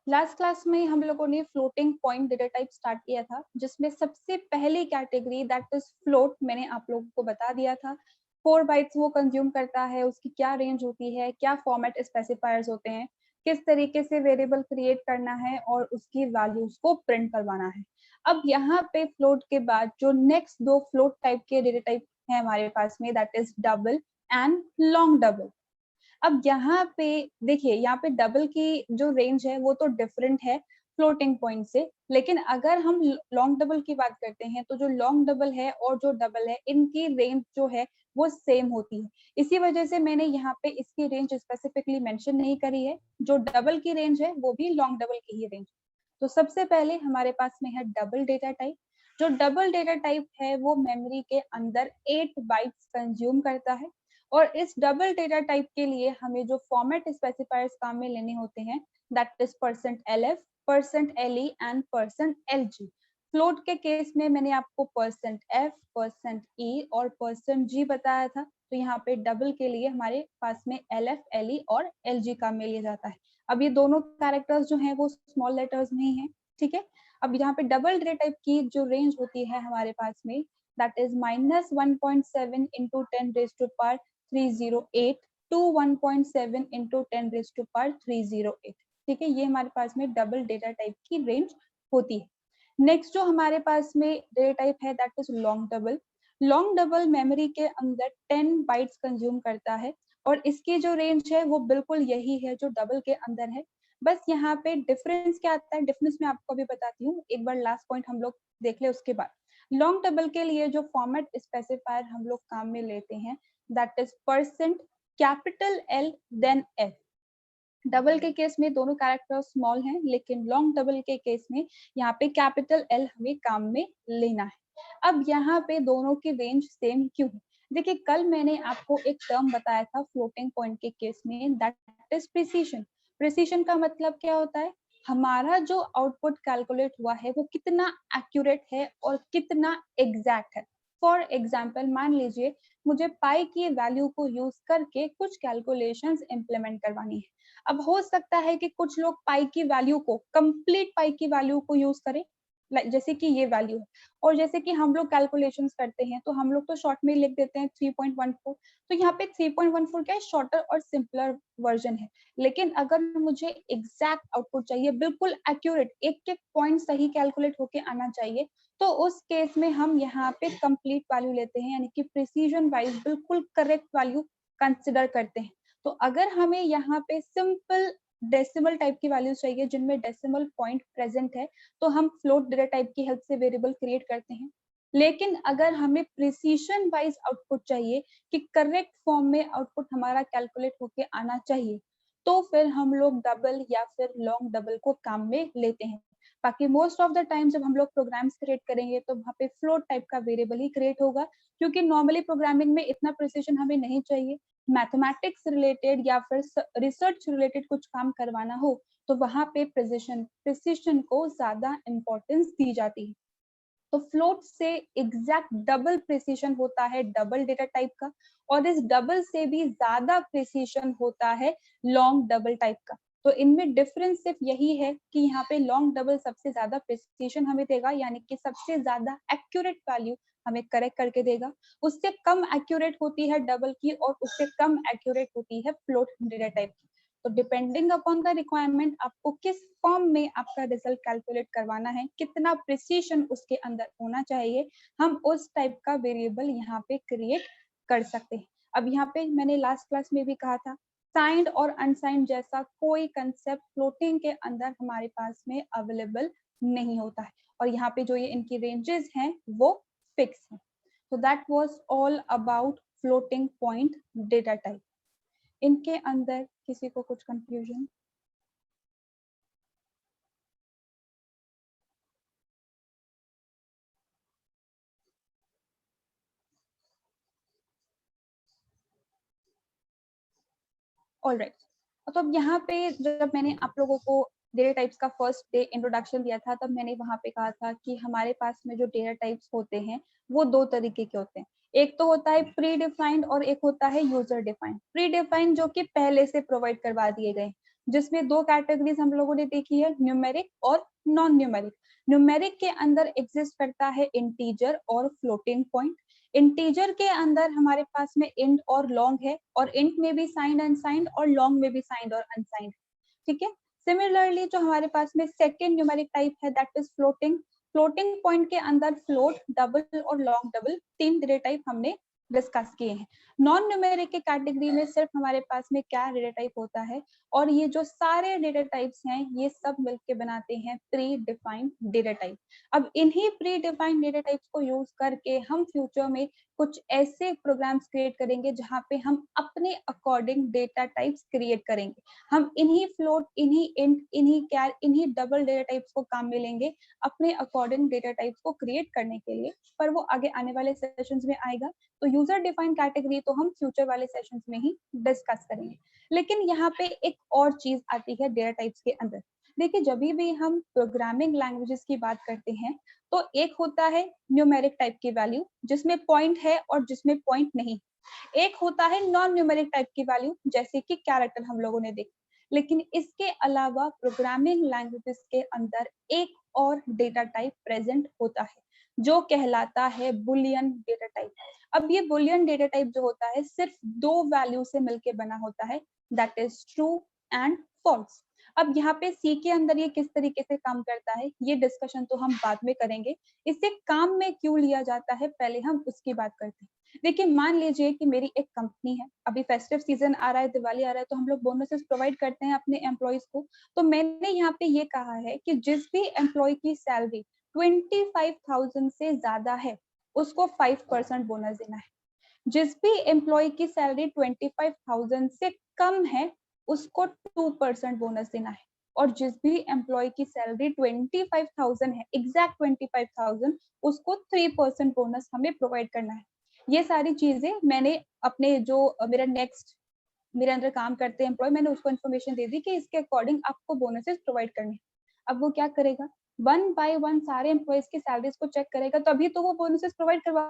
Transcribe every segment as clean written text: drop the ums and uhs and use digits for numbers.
Last class में हम लोगों ने floating point data type start किया था, जिसमें सबसे पहली कैटेगरी दैट इज फ्लोट मैंने आप लोगों को बता दिया था। 4 बाइट्स वो कंज्यूम करता है, उसकी क्या रेंज होती है, क्या फॉर्मेट स्पेसिफायर्स होते हैं, किस तरीके से वेरिएबल क्रिएट करना है और उसकी वैल्यूज को प्रिंट करवाना है। अब यहाँ पे फ्लोट के बाद जो नेक्स्ट दो फ्लोट टाइप के डेटा टाइप है हमारे पास में, that is double and long double. अब यहाँ पे देखिए, यहाँ पे डबल की जो रेंज है वो तो डिफरेंट है फ्लोटिंग पॉइंट से, लेकिन अगर हम लॉन्ग डबल की बात करते हैं तो जो लॉन्ग डबल है और जो डबल है इनकी रेंज जो है वो सेम होती है। इसी वजह से मैंने यहाँ पे इसकी रेंज स्पेसिफिकली मेंशन नहीं करी है। जो डबल की रेंज है वो भी लॉन्ग डबल की ही रेंज। तो सबसे पहले हमारे पास में है डबल डेटा टाइप। जो डबल डेटा टाइप है वो मेमोरी के अंदर 8 बाइट्स कंज्यूम करता है, और इस डबल डेटा टाइप के लिए हमें जो फॉर्मेट स्पेसिफायर्स काम में लेने होते हैं, that is %lf, %le and %lg। Float के केस में मैंने आपको %f, %e और %g बताया था। तो यहाँ पे डबल के लिए हमारे पास में lf, le और lg काम में लिया जाता है। अब ये दोनों कैरेक्टर्स जो हैं वो स्मॉल लेटर्स में ही हैं, ठीक है। अब यहाँ पे डबल डेटा टाइप की जो रेंज होती है हमारे पास में, that is -1.7 into 10 raised to power 308 to 1.7 into 10 raised to power 308। ठीक है, ये हमारे पास में डबल डेटा टाइप की रेंज होती है। नेक्स्ट जो हमारे पास में डेटा टाइप है that is long double. Long double memory के अंदर 10 बाइट्स कंज्यूम करता है, और इसकी जो रेंज है वो बिल्कुल यही है जो डबल के अंदर है। बस यहाँ पे डिफरेंस क्या आता है, डिफरेंस मैं आपको अभी बताती हूँ, एक बार लास्ट पॉइंट हम लोग देख ले उसके बाद। लॉन्ग डबल के लिए जो फॉर्मेट स्पेसिफायर हम लोग काम में लेते हैं, that is %L then f। Double के केस में दोनों कैरेक्टर स्मॉल हैं, लेकिन लॉन्ग डबल के केस में यहाँ पे L हमें काम में लेना है। अब यहाँ पे दोनों की रेंज सेम क्यों है? देखिए, कल मैंने आपको एक टर्म बताया था फ्लोटिंग पॉइंट के केस में, दैट इज प्रिसीशन। प्रिसीशन का मतलब क्या होता है? हमारा जो आउटपुट कैलकुलेट हुआ है वो कितना एक्यूरेट है और कितना एग्जैक्ट है। फॉर एग्जाम्पल, मान लीजिए मुझे पाई की वैल्यू को यूज करके कुछ कैलकुलेशंस इंप्लीमेंट करवानी है। अब हो सकता है कि कुछ लोग पाई की वैल्यू को, कंप्लीट पाई की वैल्यू को यूज करें, जैसे कि ये वैल्यू है, और जैसे कि हम लोग कैलकुलेशंस करते हैं तो हम लोग तो शॉर्ट में लिख देते हैं 3.14। तो यहाँ पे 3.14 क्या है, शॉर्टर और सिंपलर वर्जन है। लेकिन अगर मुझे एग्जैक्ट आउटपुट चाहिए, बिल्कुल एक्यूरेट, एक एक पॉइंट सही कैलकुलेट होके आना चाहिए, तो उस केस में हम यहाँ पे कंप्लीट वैल्यू लेते हैं, यानी कि प्रिसीजन वाइज बिल्कुल करेक्ट वैल्यू कंसिडर करते हैं। तो अगर हमें यहाँ पे सिंपल डेसिमल टाइप की वैल्यूज चाहिए जिनमें डेसिमल पॉइंट प्रेजेंट है, तो हम फ्लोट डेटा टाइप की हेल्प से वेरिएबल क्रिएट करते हैं। लेकिन अगर हमें प्रिसीजन वाइज आउटपुट चाहिए कि करेक्ट फॉर्म में आउटपुट हमारा कैलकुलेट होके आना चाहिए, तो फिर हम लोग डबल या फिर लॉन्ग डबल को काम में लेते हैं। बाकी मोस्ट ऑफ द टाइम जब हम लोग प्रोग्राम्स क्रिएट करेंगे तो वहाँ पे फ्लोट टाइप का वेरिएबल ही क्रिएट होगा, क्योंकि नॉर्मली प्रोग्रामिंग में इतना प्रिसीजन हमें नहीं चाहिए। मैथमेटिक्स रिलेटेड या फिर रिसर्च रिलेटेड कुछ काम करवाना हो तो वहां पे प्रिसिशन को ज्यादा इंपॉर्टेंस दी जाती है। तो फ्लोट से एग्जैक्ट डबल प्रिसीशन होता है डबल डेटा टाइप का, और इस डबल से भी ज्यादा प्रिसीशन होता है लॉन्ग डबल टाइप का। तो इनमें डिफरेंस सिर्फ यही है कि यहाँ पे लॉन्ग डबल सबसे ज्यादा प्रिसीशन हमें देगा, यानी कि सबसे ज्यादा एक्यूरेट वैल्यू हमें करेक्ट करके देगा। उससे कम एक्यूरेट होती है डबल की, और उससे कम एक्यूरेट होती है फ्लोट डेटा टाइप की। तो डिपेंडिंग अपॉन द रिक्वायरमेंट आपको किस फॉर्म में आपका रिजल्ट कैलकुलेट करवाना है, कितना प्रिसीशन उसके अंदर होना चाहिए, हम उस टाइप का वेरिएबल यहाँ पे क्रिएट कर सकते हैं। अब यहाँ पे मैंने लास्ट क्लास में भी कहा था, साइंड और अनसाइंड जैसा कोई कंसेप्ट फ्लोटिंग के अंदर हमारे पास में अवेलेबल नहीं होता है, और यहाँ पे जो ये इनकी रेंजेस हैं वो फिक्स है। So that was all about floating point data type. इनके अंदर किसी को कुछ कंफ्यूजन? ऑलराइट, तो अब यहाँ पे जब मैंने आप लोगों को डेटा टाइप्स का फर्स्ट डे इंट्रोडक्शन दिया था, तब मैंने वहां पे कहा था कि हमारे पास में जो डेटा टाइप्स होते हैं वो दो तरीके के होते हैं। एक तो होता है प्री डिफाइंड और एक होता है यूजर डिफाइंड। प्री डिफाइंड जो कि पहले से प्रोवाइड करवा दिए गए, जिसमें दो कैटेगरीज हम लोगों ने देखी है, न्यूमेरिक और नॉन न्यूमेरिक। न्यूमेरिक के अंदर एग्जिस्ट करता है इंटीजर और फ्लोटिंग पॉइंट। इंटीजर के अंदर हमारे पास में इंट और लॉन्ग है, और इंट में भी साइंड अनसाइंड और लॉन्ग में भी साइंड और अनसाइंड, ठीक है। सिमिलरली जो हमारे पास में सेकेंड न्यूमेरिक टाइप है that is floating. Floating point के अंदर फ्लोट, डबल और लॉन्ग डबल, तीन डेटा टाइप हमने डिस्कस किए हैं। नॉन न्यूमेरिक के कैटेगरी में सिर्फ हमारे पास में क्या डेटा टाइप होता है, और ये जो सारे डेटा टाइप्स हैं ये सब मिलके बनाते हैं प्री डिफाइंड डेटा टाइप। अब इन्हीं प्री डिफाइंड डेटा टाइप्स को यूज करके हम फ्यूचर में कुछ ऐसे प्रोग्राम्स क्रिएट करेंगे जहां पे हम अपने अकॉर्डिंग डेटा टाइप्स क्रिएट करेंगे। हम इन्हीं फ्लोट, इन्हीं इंट, इन्हीं कैर, इन्हीं डबल डेटा टाइप्स को काम में लेंगे अपने अकॉर्डिंग डेटा टाइप्स को क्रिएट करने के लिए, पर वो आगे आने वाले सेशंस में आएगा। तो यूजर डिफाइंड कैटेगरी तो हम फ्यूचर वाले सेशंस में ही डिस्कस करेंगे। लेकिन यहाँ पे एक और चीज आती है डेटा टाइप्स के अंदर। देखिए, जब भी हम प्रोग्रामिंग लैंग्वेजेस की बात करते हैं तो एक होता है न्यूमेरिक टाइप की वैल्यू जिसमें पॉइंट है और जिसमें पॉइंट नहीं। एक होता है नॉन न्यूमेरिक टाइप की वैल्यू जैसे कि कैरेक्टर हम लोगों ने देखा। लेकिन इसके अलावा प्रोग्रामिंग लैंग्वेजेस के अंदर एक और डेटा टाइप प्रेजेंट होता है जो कहलाता है बुलियन डेटा टाइप। अब ये बुलियन डेटा टाइप जो होता है सिर्फ दो वैल्यू से मिलके बना होता है, that is true and false. अब यहाँ पे सी के अंदर ये किस तरीके से काम करता है ये डिस्कशन तो हम बाद में करेंगे। इसे काम में क्यों लिया जाता है पहले हम उसकी बात करते हैं। देखिए, मान लीजिए कि मेरी एक कंपनी है, अभी फेस्टिव सीजन आ रहा है, दिवाली आ रहा है, तो हम लोग बोनसेस प्रोवाइड करते हैं अपने एम्प्लॉयज को। तो मैंने यहाँ पे ये कहा है कि जिस भी एम्प्लॉय की सैलरी 25,000 से ज्यादा है उसको 5% बोनस देना है। जिस भी एम्प्लॉय की सैलरी 25,000 से कम है उसको 2% बोनस देना है। और जिस भी एम्प्लॉय की सैलरी 25,000 है, एग्जैक्ट 25,000, उसको 3% बोनस हमें प्रोवाइड करना है। ये सारी चीजें मैंने अपने जो मेरे अंदर काम करते हैं एम्प्लॉय, मैंने उसको इन्फॉर्मेशन दे दी कि इसके अकॉर्डिंग आपको बोनसेस प्रोवाइड करने हैं। अब वो क्या करेगा, वन बाय वन सारे एम्प्लॉयज की सैलरीज को चेक करेगा, तभी तो वो बोनसेस प्रोवाइड करवा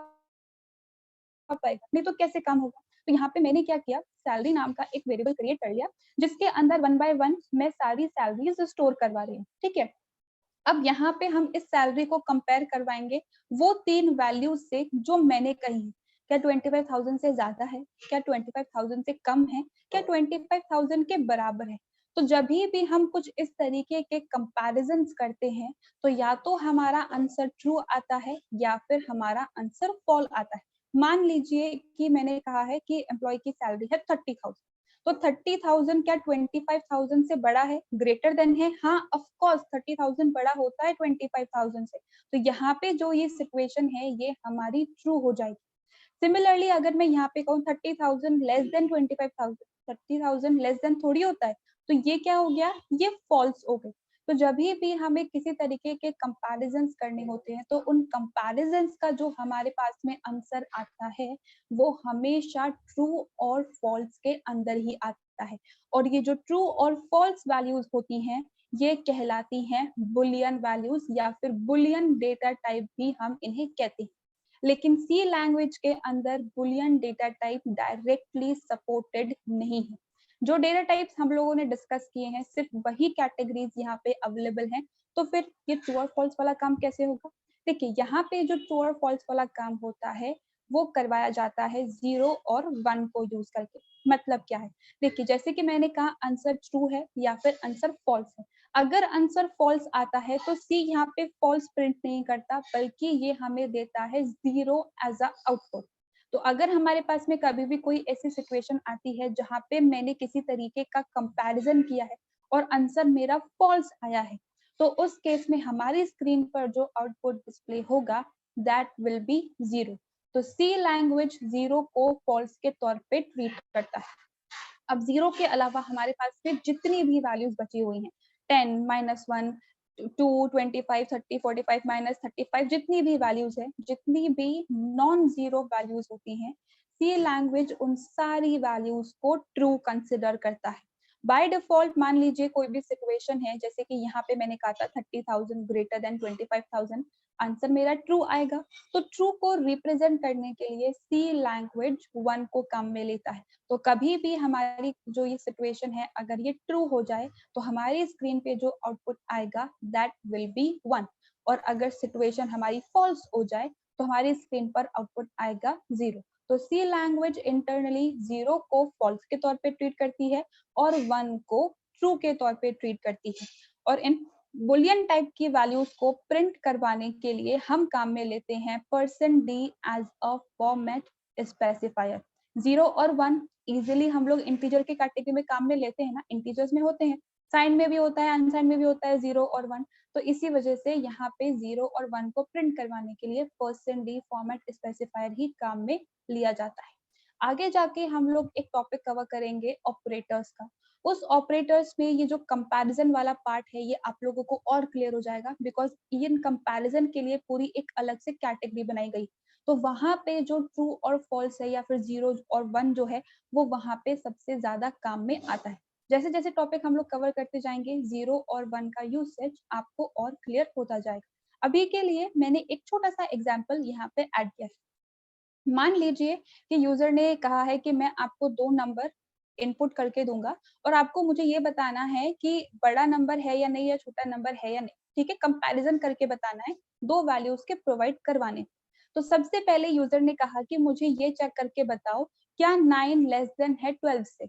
पाएगा, नहीं तो कैसे काम होगा। तो यहाँ पे मैंने क्या किया, सैलरी नाम का एक वेरिएबल क्रिएट कर लिया जिसके अंदर वन बाय वन मैं सारी सैलरीज स्टोर करवा रही हूँ, ठीक है। अब यहाँ पे हम इस सैलरी को कंपेयर करवाएंगे वो तीन वैल्यूज से जो मैंने कही है। क्या 25,000 से ज्यादा है, क्या 25,000 से कम है, क्या 25,000 के बराबर है। तो जब भी हम कुछ इस तरीके के कंपैरिजंस करते हैं तो या तो हमारा आंसर ट्रू आता है या फिर हमारा आंसर फॉल आता है। मान लीजिए कि मैंने कहा है कि एम्प्लॉय की सैलरी है 30,000, तो 30,000 क्या 25,000 से बड़ा है, ग्रेटर देन है? हाँ, ऑफ कोर्स 30,000 बड़ा होता है 25,000 से। तो यहाँ पे जो ये सिचुएशन है ये हमारी ट्रू हो जाएगी। सिमिलरली अगर मैं यहाँ पे कहूँ 30,000 लेस देन 25,000, 30,000 लेस देन थोड़ी होता है, तो ये क्या हो गया, ये फॉल्स हो गई। तो जब भी हमें किसी तरीके के कंपैरिजंस करने होते हैं तो उन कंपैरिजंस का जो हमारे पास में आंसर आता है वो हमेशा ट्रू और फॉल्स के अंदर ही आता है। और ये जो ट्रू और फॉल्स वैल्यूज होती हैं ये कहलाती हैं बुलियन वैल्यूज या फिर बुलियन डेटा टाइप भी हम इन्हें कहते हैं। लेकिन सी लैंग्वेज के अंदर Boolean data type directly supported नहीं है। जो डेटा टाइप्स हम लोगों ने डिस्कस किए हैं सिर्फ वही कैटेगरीज यहाँ पे अवेलेबल हैं। तो फिर ये ट्रू और फॉल्स वाला काम कैसे होगा? देखिए, यहाँ पे जो ट्रू और फॉल्स वाला काम होता है वो करवाया जाता है 0 और 1 को यूज करके। मतलब क्या है, देखिए जैसे कि मैंने कहा आंसर ट्रू है या फिर आंसर फॉल्स है। अगर आंसर फॉल्स आता है तो सी यहाँ पे फॉल्स प्रिंट नहीं करता बल्कि ये हमें देता है 0 एज अ आउटपुट। तो अगर हमारे पास में कभी भी कोई ऐसी सिचुएशन आती है जहां पे मैंने किसी तरीके का कंपैरिजन किया है और आंसर मेरा फॉल्स आया है, तो उस केस में हमारी स्क्रीन पर जो आउटपुट डिस्प्ले होगा दैट विल बी 0। तो सी लैंग्वेज 0 को फॉल्स के तौर पे ट्रीट करता है। अब 0 के अलावा हमारे पास में जितनी भी वैल्यूज बची हुई हैं, 10, -1, 2, 25, 30, 45, -35, जितनी भी वैल्यूज है, जितनी भी नॉन जीरो वैल्यूज होती हैं, सी लैंग्वेज उन सारी वैल्यूज को ट्रू कंसिडर करता है। बाय डिफॉल्ट मान लीजिए कोई भी सिचुएशन है, जैसे कि यहाँ पे मैंने कहा था 30,000 ग्रेटर देन 25,000, आंसर मेरा ट्रू आएगा। तो ट्रू को रिप्रेजेंट करने के लिए सी लैंग्वेज 1 को काम में लेता है। तो कभी भी हमारी जो ये सिचुएशन है, अगर ये ट्रू हो जाए तो हमारी स्क्रीन पे जो आउटपुट आएगा दैट विल बी 1, और अगर सिचुएशन हमारी फॉल्स हो जाए तो हमारी स्क्रीन पर आउटपुट आएगा 0। तो सी लैंग्वेज इंटरनली 0 को फॉल्स के तौर पे ट्रीट करती है और 1 को ट्रू के तौर पे ट्रीट करती है। और इन बुलियन टाइप की वैल्यूज को प्रिंट करवाने के लिए हम काम में लेते हैं %d as a format specifier. 0 और 1 इजिली हम लोग इंटीजर के कैटेगरी में काम में लेते हैं ना, इंटीजर्स में होते हैं, साइन में भी होता है, अनसाइन में भी होता है 0 और 1। तो इसी वजह से यहाँ पे 0 और 1 को प्रिंट करवाने के लिए %d फॉर्मेट स्पेसिफायर ही काम में लिया जाता है। आगे जाके हम लोग एक टॉपिक कवर करेंगे ऑपरेटर्स का। उस ऑपरेटर्स में ये जो कंपैरिजन वाला पार्ट है, ये आप लोगों को और क्लियर हो जाएगा, बिकॉज इन कंपैरिजन के लिए पूरी एक अलग से कैटेगरी बनाई गई। तो वहां पे जो ट्रू और फॉल्स है या फिर 0 और 1 जो है, वो वहां पे सबसे ज्यादा काम में आता है। जैसे जैसे टॉपिक हम लोग कवर करते जाएंगे, 0 और 1 का यूसेज आपको और क्लियर होता जाएगा। अभी के लिए मैंने एक छोटा सा एग्जाम्पल यहाँ पे ऐड किया है। मान लीजिए कि यूजर ने कहा है कि मैं आपको 2 नंबर इनपुट करके दूंगा और आपको मुझे ये बताना है कि बड़ा नंबर है या नहीं, या छोटा नंबर है या नहीं। ठीक है, कंपैरिजन करके बताना है, 2 वैल्यूज के प्रोवाइड करवाने। तो सबसे पहले यूजर ने कहा कि मुझे ये चेक करके बताओ, क्या 9 लेस देन है 12 से।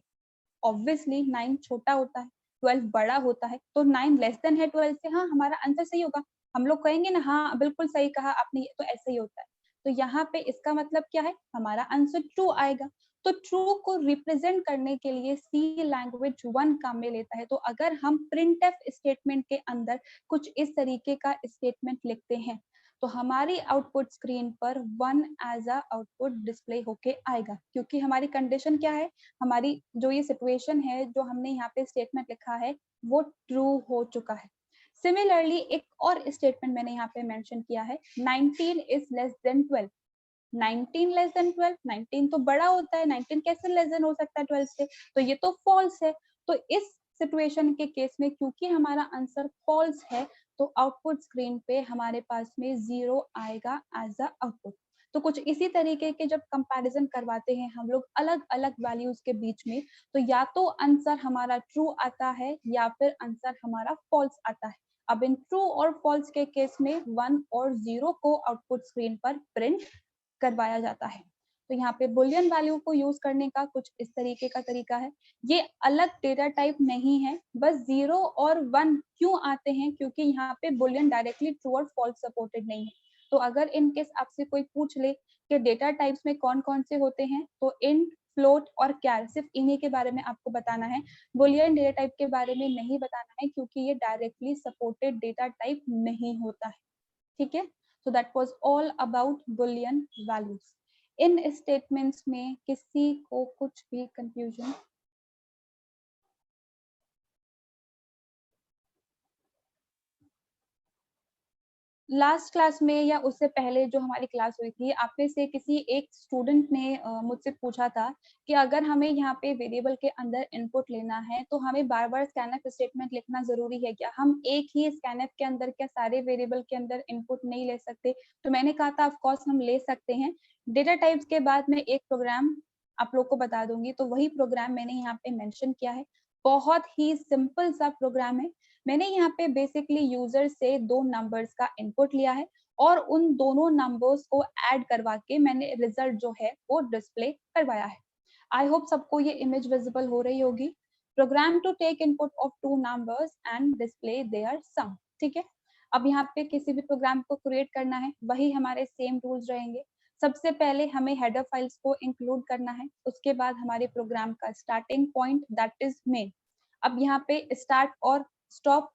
ऑब्वियसली 9 छोटा होता है, 12 बड़ा होता है, तो 9 लेस देन है 12 से। हाँ, हमारा आंसर सही होगा। हम लोग कहेंगे ना, हाँ बिल्कुल सही कहा आपने, तो ऐसे ही होता है। तो यहाँ पे इसका मतलब क्या है, हमारा आंसर ट्रू आएगा। तो ट्रू को रिप्रेजेंट करने के लिए सी लैंग्वेज 1 काम में लेता है। तो अगर हम प्रिंटफ स्टेटमेंट के अंदर कुछ इस तरीके का स्टेटमेंट लिखते हैं, तो हमारी आउटपुट स्क्रीन पर 1 एज अ आउटपुट डिस्प्ले होके आएगा, क्योंकि हमारी कंडीशन क्या है, हमारी जो ये सिचुएशन है, जो हमने यहाँ पे स्टेटमेंट लिखा है, वो ट्रू हो चुका है। सिमिलरली एक और स्टेटमेंट मैंने यहाँ पे मेंशन किया है, 19 is less than 12। 19 less than 12, 19 तो बड़ा होता है, 19 कैसे लेस देन हो सकता है 12 से, तो ये तो फॉल्स है। तो इस सिचुएशन के केस में क्योंकि हमारा आंसर फॉल्स है, तो आउटपुट स्क्रीन पे हमारे पास में 0 आएगा एज अ आउटपुट। तो कुछ इसी तरीके के जब कंपैरिजन करवाते हैं हम लोग अलग अलग वैल्यूज के बीच में, तो या तो आंसर हमारा ट्रू आता है या फिर आंसर हमारा फॉल्स आता है। अब इन ट्रू और फॉल्स के केस में 1 और 0 को आउटपुट स्क्रीन पर प्रिंट करवाया जाता है। तो यहाँ पे बुलियन वैल्यू को यूज करने का कुछ इस तरीके का तरीका है। ये अलग डेटा टाइप नहीं है, बस 0 और 1 क्यों आते हैं, क्योंकि यहाँ पे बुलियन डायरेक्टली ट्रू और फॉल्स सपोर्टेड नहीं है। तो अगर इन केस आपसे कोई पूछ ले कि डेटा टाइप्स में कौन कौन से होते हैं, तो इंट, फ्लोट और कैर, सिर्फ इन्हीं के बारे में आपको बताना है। बुलियन डेटा टाइप के बारे में नहीं बताना है, क्योंकि ये डायरेक्टली सपोर्टेड डेटा टाइप नहीं होता है। ठीक है, so that was all about boolean values। In statements में किसी को कुछ भी कंफ्यूजन? लास्ट क्लास में या उससे पहले जो हमारी क्लास हुई थी, आप में से किसी एक स्टूडेंट ने मुझसे पूछा था कि अगर हमें यहाँ पे वेरिएबल के अंदर इनपुट लेना है, तो हमें बार बार स्कैनफ स्टेटमेंट लिखना जरूरी है क्या? हम एक ही स्कैनफ के अंदर क्या सारे वेरिएबल के अंदर इनपुट नहीं ले सकते? तो मैंने कहा था ऑफकोर्स हम ले सकते हैं। डेटा टाइप्स के बाद में एक प्रोग्राम आप लोग को बता दूंगी, तो वही प्रोग्राम मैंने यहाँ पे मेंशन किया है। बहुत ही सिंपल सा प्रोग्राम है। मैंने यहाँ पे बेसिकली यूजर से 2 नंबर्स का इनपुट लिया है और उन दोनों नंबर्स को ऐड करवा के मैंने रिजल्ट जो है वो डिस्प्ले करवाया है। आई होप सबको ये इमेज विजिबल हो रही होगी। Program to take input of 2 numbers and display their sum. ठीक है, अब यहाँ पे किसी भी प्रोग्राम को क्रिएट करना है, वही हमारे सेम रूल्स रहेंगे। सबसे पहले हमें हेडर फाइल्स को इंक्लूड करना है, उसके बाद हमारे प्रोग्राम का starting point that is main. अब यहाँ पे स्टार्ट और स्टॉप,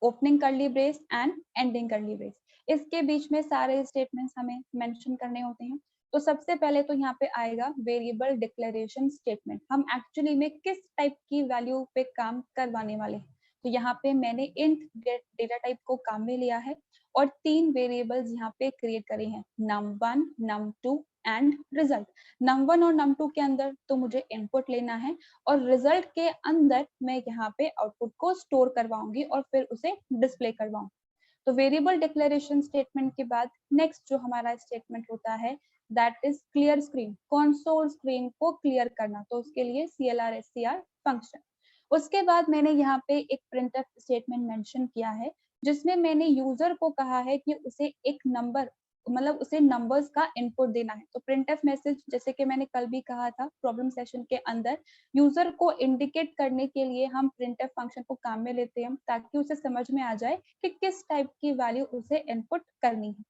ओपनिंग करली ब्रेस एंड एंडिंग करली ब्रेस, इसके बीच में सारे स्टेटमेंट्स हमें मेंशन करने होते हैं। तो सबसे पहले तो यहाँ पे आएगा वेरिएबल डिक्लेरेशन स्टेटमेंट। हम एक्चुअली में किस टाइप की वैल्यू पे काम करवाने वाले हैं, तो यहाँ पे मैंने इंट डेटा टाइप को काम में लिया है और 3 वेरिएबल्स यहाँ पे क्रिएट करे हैं, num1, num2 and result. num1 और num2 के अंदर तो मुझे इनपुट लेना है और रिजल्ट के अंदर मैं यहाँ पे आउटपुट को स्टोर करवाऊंगी और फिर उसे डिस्प्ले करवाऊंगी। तो वेरिएबल डिक्लेरेशन स्टेटमेंट के बाद नेक्स्ट जो हमारा स्टेटमेंट होता है that is clear screen, console screen को क्लियर करना, तो उसके लिए clr फंक्शन। उसके बाद मैंने यहाँ पे एक प्रिंटफ स्टेटमेंट मेंशन किया है जिसमें मैंने यूजर को कहा है कि उसे एक नंबर, मतलब उसे नंबर्स का इनपुट देना है। तो प्रिंटफ मैसेज, जैसे कि मैंने कल भी कहा था प्रॉब्लम सेशन के अंदर, यूजर को इंडिकेट करने के लिए हम प्रिंटफ फंक्शन को काम में लेते हैं ताकि उसे समझ में आ जाए कि किस टाइप की वैल्यू उसे इनपुट करनी है।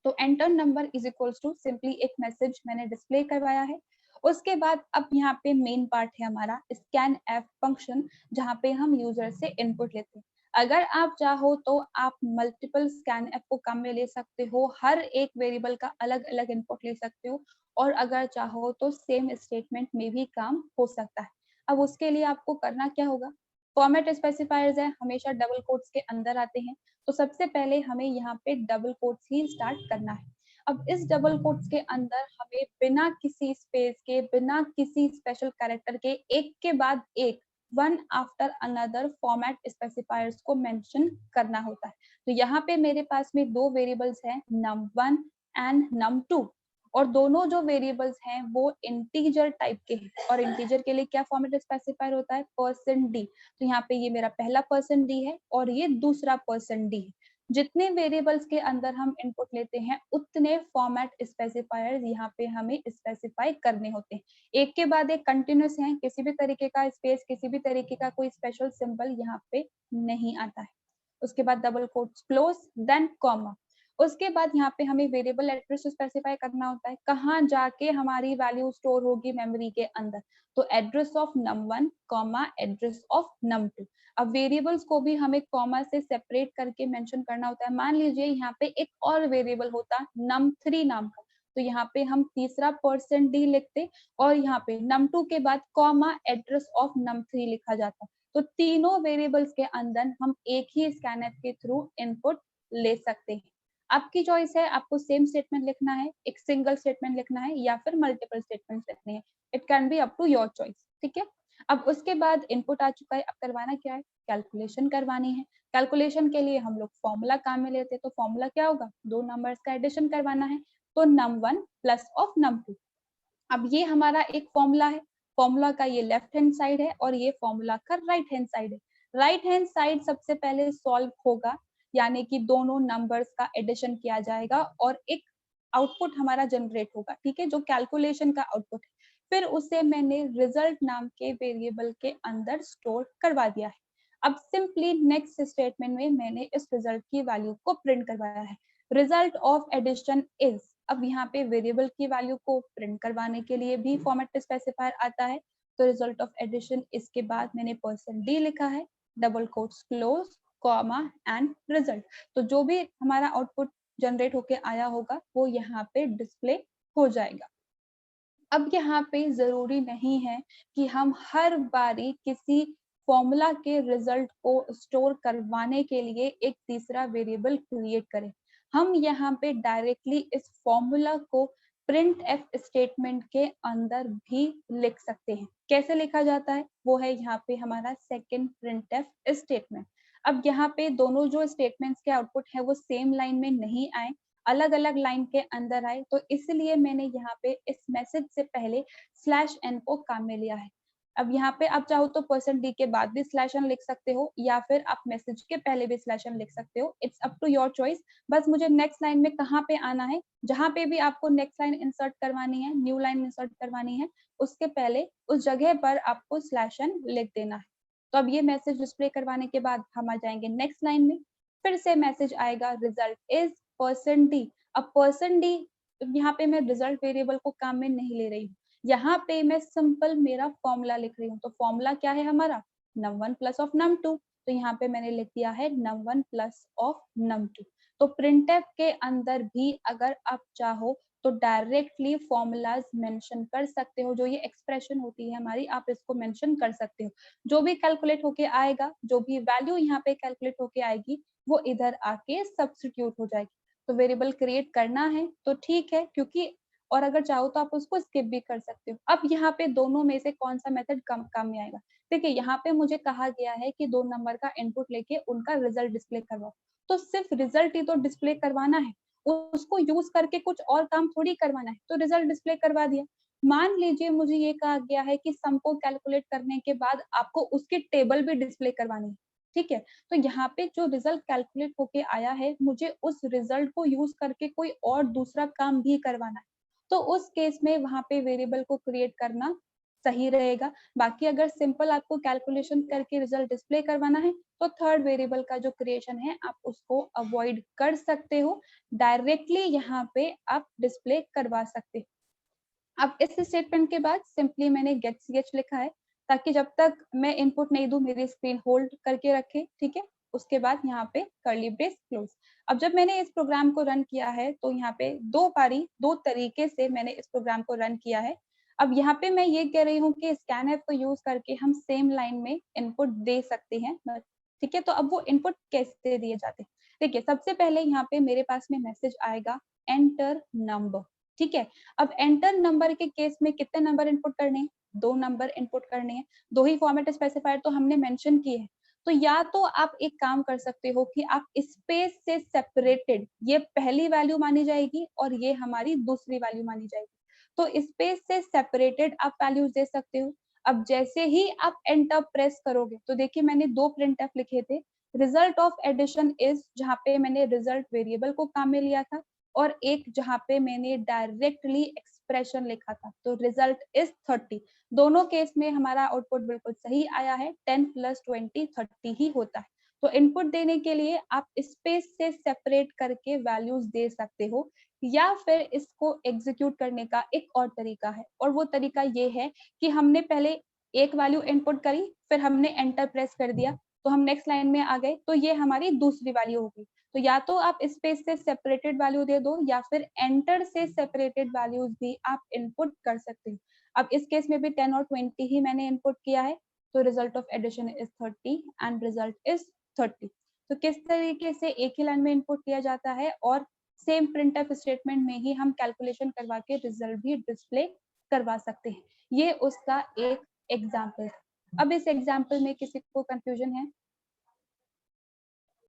तो enter number is equals to simply एक मैसेज मैंने डिस्प्ले करवाया है। उसके बाद अब यहाँ पे मेन पार्ट है हमारा स्कैन एफ फंक्शन, जहाँ पे हम यूजर से इनपुट लेते हैं। अगर आप चाहो तो आप मल्टीपल स्कैन एफ को काम में ले सकते हो, हर एक वेरिएबल का अलग अलग इनपुट ले सकते हो, और अगर चाहो तो सेम स्टेटमेंट में भी काम हो सकता है। अब उसके लिए आपको करना क्या होगा, फॉर्मेट स्पेसिफायर्स है हमेशा डबल कोट्स के अंदर आते हैं, तो सबसे पहले हमें यहाँ पे डबल कोट्स ही स्टार्ट करना है। अब इस डबल कोट्स के अंदर हमें बिना किसी स्पेस के, बिना किसी स्पेशल कैरेक्टर के, एक के बाद एक, one after another format specifiers को मेंशन करना होता है। तो यहाँ पे मेरे पास में दो वेरिएबल्स हैं num1 एंड num2, और दोनों जो वेरिएबल्स हैं वो इंटीजर टाइप के हैं, और इंटीजर के लिए क्या फॉर्मेट स्पेसिफायर होता है, %d। तो यहाँ पे ये मेरा पहला %d है और ये दूसरा %d है। जितने वेरिएबल्स के अंदर हम इनपुट लेते हैं उतने फॉर्मेट स्पेसिफायर्स यहाँ पे हमें स्पेसिफाई करने होते हैं, एक के बाद एक कंटिन्यूस हैं, किसी भी तरीके का स्पेस, किसी भी तरीके का कोई स्पेशल सिंबल यहाँ पे नहीं आता है। उसके बाद double quotes close, then comma. उसके बाद यहाँ पे हमें वेरिएबल एड्रेस स्पेसिफाई करना होता है, कहाँ जाके हमारी वैल्यू स्टोर होगी मेमोरी के अंदर, तो address of num1 comma address of num2। अब वेरिएबल्स को भी हमें कॉमा से सेपरेट करके मेंशन करना होता है। मान लीजिए यहाँ पे एक और वेरिएबल होता num3 नाम का, तो यहाँ पे हम तीसरा %d लिखते और यहाँ पे num2 के बाद कॉमा एड्रेस ऑफ num3 लिखा जाता। तो तीनों वेरिएबल्स के अंदर हम एक ही स्कैनफ के थ्रू इनपुट ले सकते हैं। आपकी चॉइस है, आपको सेम स्टेटमेंट लिखना है, एक सिंगल स्टेटमेंट लिखना है, या फिर मल्टीपल स्टेटमेंट्स लिखने हैं। It can be up to your choice, ठीक है। अब उसके बाद इनपुट आ चुका है, अब करवाना क्या है, कैलकुलेशन करवानी है। कैलकुलेशन के लिए हम लोग फॉर्मूला काम में लेते हैं, तो फॉर्मूला क्या होगा, दो नंबर्स का एडिशन करवाना है, तो num1 प्लस ऑफ num2। अब ये हमारा एक फॉर्मूला है, फॉर्मूला का ये लेफ्ट हैंड साइड है और ये फॉर्मूला का राइट हैंड साइड है। राइट हैंड साइड सबसे पहले सॉल्व होगा, यानी कि दोनों नंबर्स का एडिशन किया जाएगा और एक आउटपुट हमारा जनरेट होगा, ठीक है, जो कैलकुलेशन का आउटपुट है। फिर उसे मैंने रिजल्ट नाम के वेरिएबल के अंदर स्टोर करवा दिया है। अब सिंपली नेक्स्ट स्टेटमेंट में मैंने इस रिजल्ट की वैल्यू को प्रिंट करवाया है, रिजल्ट ऑफ एडिशन इज। अब यहाँ पे वेरिएबल की वैल्यू को प्रिंट करवाने के लिए भी फॉर्मेट स्पेसिफायर आता है, तो रिजल्ट ऑफ एडिशन इसके बाद मैंने %d लिखा है, double quotes close, comma and result. तो जो भी हमारा आउटपुट जनरेट होके आया होगा वो यहाँ पे डिस्प्ले हो जाएगा। अब यहाँ पे जरूरी नहीं है कि हम हर बारी किसी फॉर्मूला के रिजल्ट को स्टोर करवाने के लिए एक तीसरा वेरिएबल क्रिएट करें। हम यहाँ पे डायरेक्टली इस फॉर्मूला को प्रिंट एफ स्टेटमेंट के अंदर भी लिख सकते हैं। कैसे लिखा जाता है, वो है यहाँ पे हमारा सेकेंड प्रिंट एफ स्टेटमेंट। अब यहाँ पे दोनों जो स्टेटमेंट्स के आउटपुट है वो सेम लाइन में नहीं आए, अलग अलग लाइन के अंदर आए, तो इसलिए मैंने यहाँ पे इस मैसेज से पहले /n को काम में लिया है। अब यहाँ पे आप चाहो तो %d के बाद भी /n लिख सकते हो, या फिर आप मैसेज के पहले भी /n लिख सकते हो, it's up to your choice. बस मुझे नेक्स्ट लाइन में कहाँ पे आना है, जहाँ पे भी आपको नेक्स्ट लाइन इंसर्ट करवानी है, न्यू लाइन इंसर्ट करवानी है, उसके पहले उस जगह पर आपको /n लिख देना है। तो अब ये मैसेज डिस्प्ले करवाने के बाद हम आ जाएंगे नेक्स्ट लाइन में, फिर से मैसेज आएगा रिजल्ट इज %d। अब %d यहाँ पे मैं रिजल्ट वेरिएबल को काम में नहीं ले रही हूँ, यहाँ पे मैं सिंपल मेरा फॉर्मूला लिख रही हूँ। तो फॉर्मूला क्या है हमारा, num1 प्लस ऑफ num2, तो यहाँ पे मैंने लिख दिया है num1 प्लस ऑफ num2। तो प्रिंटफ के अंदर भी अगर आप चाहो तो डायरेक्टली फॉर्मूलाज मेंशन कर सकते हो, जो ये एक्सप्रेशन होती है हमारी, आप इसको मेंशन कर सकते हो। जो भी कैलकुलेट होके आएगा, जो भी वैल्यू यहाँ पे कैलकुलेट होके आएगी, वो इधर आके सब्स्टिट्यूट हो जाएगी। तो वेरिएबल क्रिएट करना है तो ठीक है, क्योंकि और अगर चाहो तो आप उसको स्किप भी कर सकते हो। अब यहाँ पे दोनों में से कौन सा मेथड काम में आएगा? देखिए यहाँ पे मुझे कहा गया है कि 2 नंबर का इनपुट लेके उनका रिजल्ट डिस्प्ले करवाओ, तो सिर्फ रिजल्ट ही तो डिस्प्ले करवाना है, उसको यूज करके कुछ और काम थोड़ी करवाना है, तो रिजल्ट डिस्प्ले करवा दिया। मान लीजिए मुझे ये कहा गया है कि सम को कैलकुलेट करने के बाद आपको उसकी टेबल भी डिस्प्ले करवानी है, ठीक है? तो यहाँ पे जो रिजल्ट कैलकुलेट होके आया है, मुझे उस रिजल्ट को यूज करके कोई और दूसरा काम भी करवाना है, तो उस केस में वहां पे वेरिएबल को क्रिएट करना सही रहेगा। बाकी अगर सिंपल आपको कैलकुलेशन करके रिजल्ट डिस्प्ले करवाना है, तो थर्ड वेरिएबल का जो क्रिएशन है आप उसको अवॉइड कर सकते हो, डायरेक्टली यहाँ पे आप डिस्प्ले करवा सकते हो। अब इस स्टेटमेंट के बाद सिंपली मैंने गेट ch लिखा है, ताकि जब तक मैं इनपुट नहीं दूं मेरी स्क्रीन होल्ड करके रखे, ठीक है? उसके बाद यहाँ पे कर्ली ब्रेस क्लोज। अब जब मैंने इस प्रोग्राम को रन किया है, तो यहाँ पे दो तरीके से मैंने इस प्रोग्राम को रन किया है। अब यहाँ पे मैं ये कह रही हूँ कि स्कैनफ को यूज करके हम सेम लाइन में इनपुट दे सकते हैं, ठीक है? तो अब वो इनपुट कैसे दिए जाते हैं? देखिए सबसे पहले यहाँ पे मेरे पास में मैसेज आएगा एंटर नंबर, ठीक है? अब एंटर नंबर के केस में कितने नंबर इनपुट करने हैं? 2 नंबर इनपुट करने हैं। 2 ही फॉर्मेट स्पेसिफायर तो हमने मेंशन किए हैं। तो या तो आप एक काम कर सकते हो कि आप स्पेस से सेपरेटेड, ये पहली वैल्यू मानी जाएगी और ये हमारी दूसरी वैल्यू मानी जाएगी। तो स्पेस से सेपरेटेड आप वैल्यूज दे सकते हो। अब जैसे ही आप एंटर प्रेस करोगे, तो देखिए मैंने 2 प्रिंटफ लिखे थे। रिजल्ट ऑफ एडिशन इज, जहाँ पे मैंने रिजल्ट वेरिएबल को काम में लिया था, और एक जहाँ पे मैंने डायरेक्टली एक्सप्रेशन लिखा था, तो रिजल्ट इज 30। दोनों केस में हमारा आउटपुट बिल्कुल सही आया है, 10 + 20 30 ही होता है। तो इनपुट देने के लिए आप स्पेस से सेपरेट करके वैल्यूज दे सकते हो, या फिर इसको एग्जीक्यूट करने का एक और तरीका है, और वो तरीका ये है कि हमने पहले एक वैल्यू इनपुट करी, फिर हमने एंटर प्रेस कर दिया, तो हम नेक्स्ट लाइन में आ गए, तो ये हमारी दूसरी वैल्यू होगी। तो या तो आप स्पेस से सेपरेटेड वैल्यू दे दो, या फिर एंटर से सेपरेटेड वैल्यूज भी आप इनपुट कर सकते हो। अब इस केस में भी 10 और 20 ही मैंने इनपुट किया है, तो result of addition is 30 and result is 30। तो किस तरीके से एक ही लाइन में इनपुट किया जाता है, और सेम प्रिंटफ स्टेटमेंट में ही हम कैलकुलेशन करवा के रिजल्ट भी डिस्प्ले करवा सकते हैं। ये उसका एक एग्जाम्पल है। अब इस एग्जाम्पल में किसी को कंफ्यूजन है?